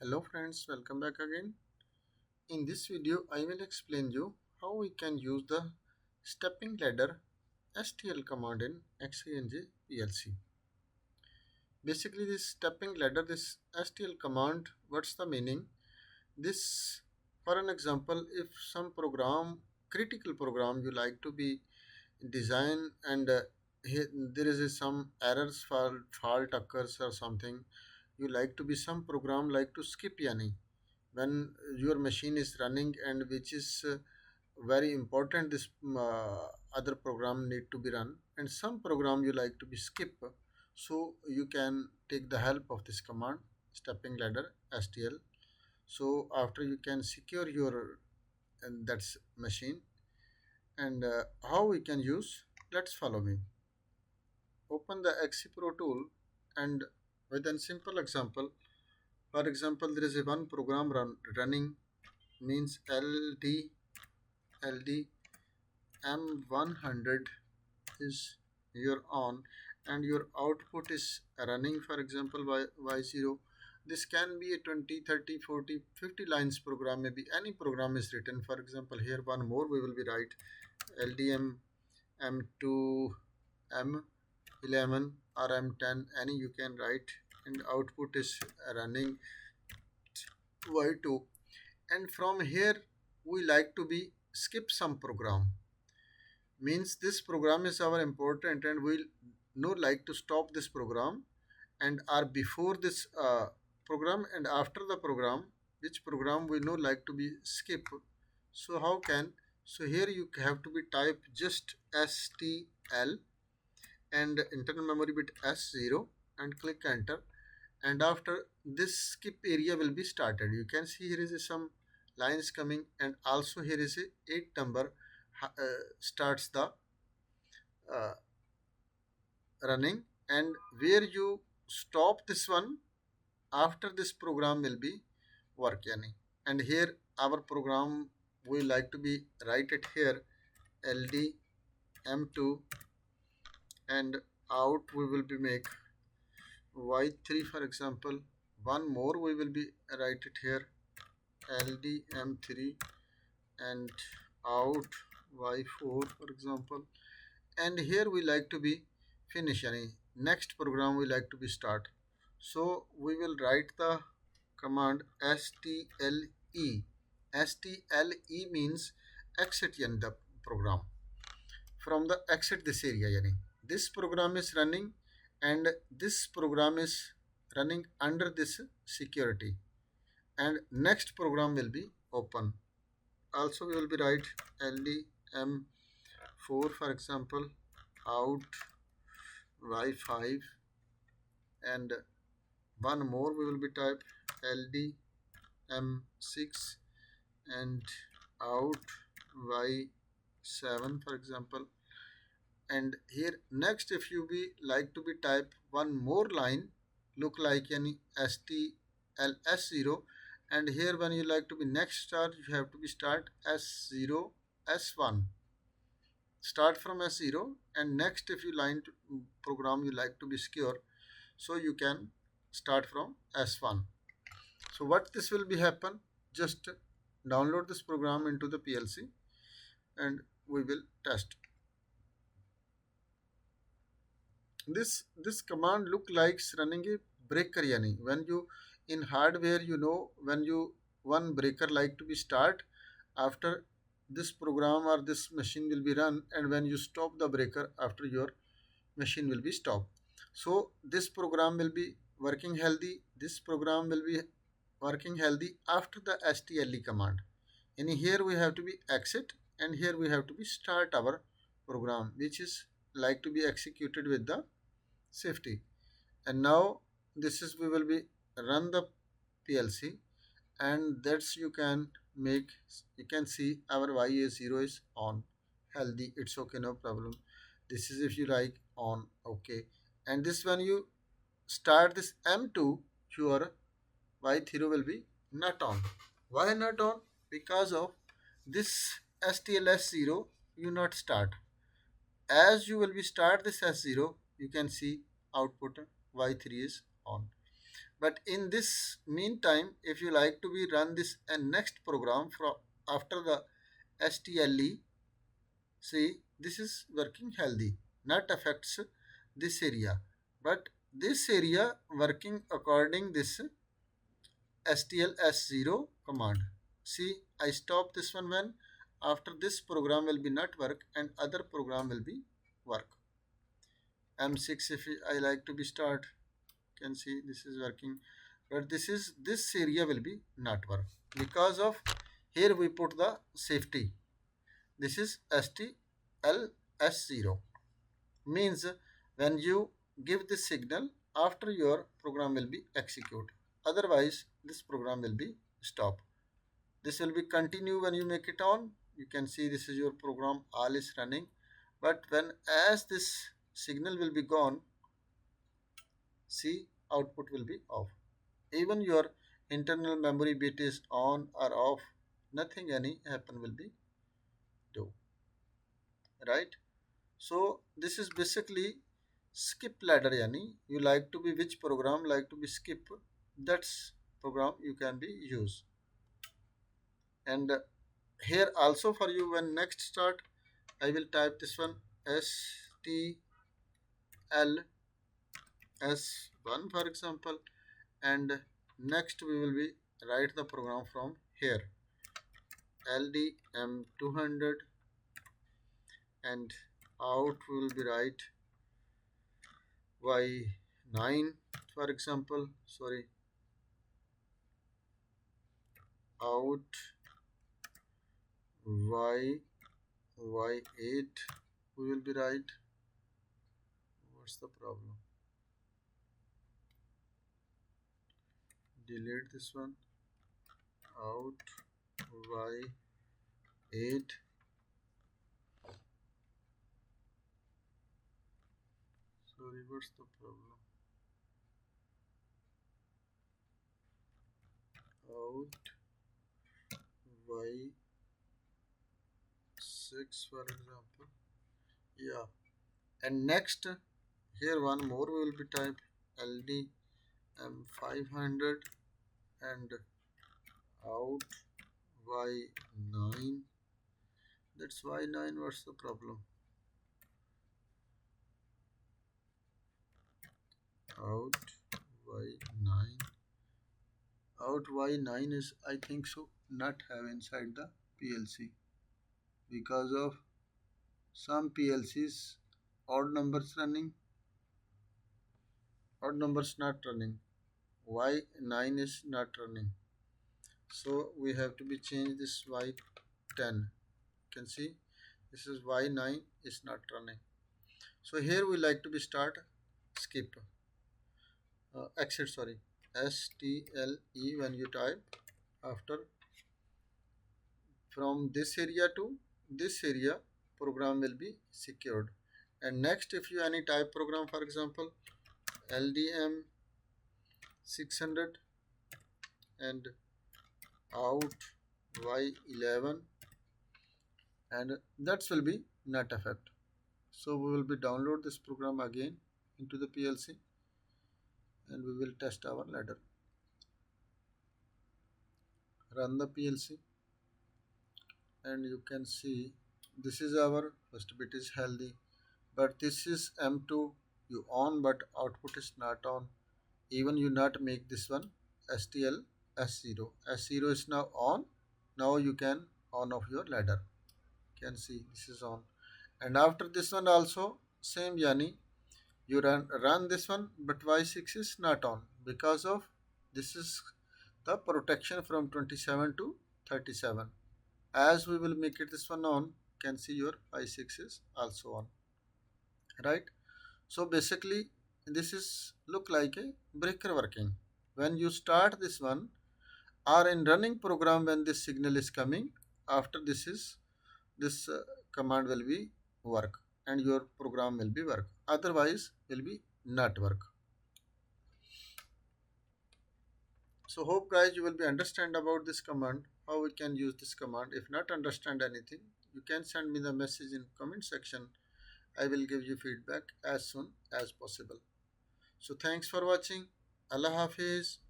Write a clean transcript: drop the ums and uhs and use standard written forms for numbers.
Hello friends, welcome back again. In this video, I will explain you how we can use the stepping ladder STL command in Xinje PLC. Basically, this stepping ladder, this STL command, what's the meaning? This, for an example, if some program, critical program you like to be design and there is some errors, fault occurs or something, you like to be some program like to skip yani when your machine is running and which is very important this other program need to be run and some program you like to be skip, so you can take the help of this command stepping ladder STL. So after you can secure your and that's machine and how we can use, let's follow me. Open the XC Pro tool and with a simple example, for example there is a one program running means LD M100 is your on and your output is running, for example Y0. This can be a 20, 30, 40, 50 lines program, maybe any program is written. For example, here one more we will be write LDM M2 M11 or M10, any you can write, and output is running Y2. And from here we like to be skip some program, means this program is our important and we'll no like to stop this program and are before this program and after the program, which program we know like to be skip. So how can, so here you have to be type just STL and internal memory bit S0 and click enter, and after this skip area will be started. You can see here is some lines coming and also here is a 8 number starts the uh, running, and where you stop this one after this program will be work yani. And here our program we like to be write it here LD M2 and out we will be make Y3, for example. One more we will be write it here LD M3 and out Y4, for example. And here we like to be finish any next program we like to be start. So we will write the command STLE. STLE means exit in the program, from the exit this area yani. This program is running and this program is running under this security, and next program will be open. Also we will be write LDM4, for example, out Y5, and one more we will be type LDM6 and out Y7, for example. And here next if you be like to be type one more line look like any STL S0, and here when you like to be next start you have to be start S0 S1, start from S0, and next if you line to program you like to be secure, so you can start from S1. So what this will be happen, just download this program into the PLC and we will test. This command look like running a breaker yani. When you in hardware, you know, when you one breaker like to be start, after this program or this machine will be run, and when you stop the breaker after your machine will be stopped. So this program will be working healthy, this program will be working healthy after the STLE command. And here we have to be exit and here we have to be start our program, which is like to be executed with the safety. And now this is we will be run the PLC, and that's you can make, you can see our YA0 is on healthy, it's okay, no problem. This is if you like on, okay. And this when you start this M2, your Y0 will be not on. Why not on? Because of this STLS0 you not start. As you will be start this S0, you can see output Y3 is on. But in this meantime, if you like to be run this and next program from after the STLE, see this is working healthy, not affects this area, but this area working according this STL S0 command. See, I stop this one when after this program will be not work and other program will be work. M6 if I like to be start, can see this is working, but this area will be not work because of here we put the safety. This is STL S0 means when you give this signal after your program will be execute, otherwise this program will be stop. This will be continue when you make it on. You can see this is your program all is running, but when as this signal will be gone, see output will be off. Even your internal memory bit is on or off, nothing any happen will be do, right? So this is basically skip ladder, yani you like to be which program like to be skip, that's program you can be use. And here also for you when next start I will type this one STL S1 for example, and next we will be write the program from here LDM200, and out will be write Y9 for example, sorry, out Y8 we will be write. What's the problem? Delete this one. Out Y8. Sorry, what's the problem? Out Y6 for example. Yeah. And next here one more will be type LDM500 and out Y9. That's Y9. What's the problem? Out Y9. Out Y9 is I think so not have inside the PLC because of some PLCs odd numbers running, odd numbers not running. Y9 is not running. So we have to be change this Y10. You can see this is Y9 is not running. So here we like to be start skip exit, sorry, STLE when you type after from this area to this area program will be secured. And next if you any type program for example LDM 600 and out Y11, and that will be not effect. So we will be download this program again into the PLC and we will test our ladder. Run the PLC and you can see this is our first bit is healthy, but this is M2 you on but output is not on. Even you not make this one STL S0. S0 is now on. Now you can on off your ladder. Can see this is on. And after this one also same, yani you run this one, but Y6 is not on because of this is the protection from 27 to 37. As we will make it this one on, can see your Y6 is also on, right? So basically this is look like a breaker working. When you start this one or in running program when this signal is coming, after this is this command will be work and your program will be work, otherwise will be not work. So hope guys you will be understand about this command, how we can use this command. If not understand anything, you can send me the message in comment section. I will give you feedback as soon as possible. So thanks for watching. Allah Hafiz.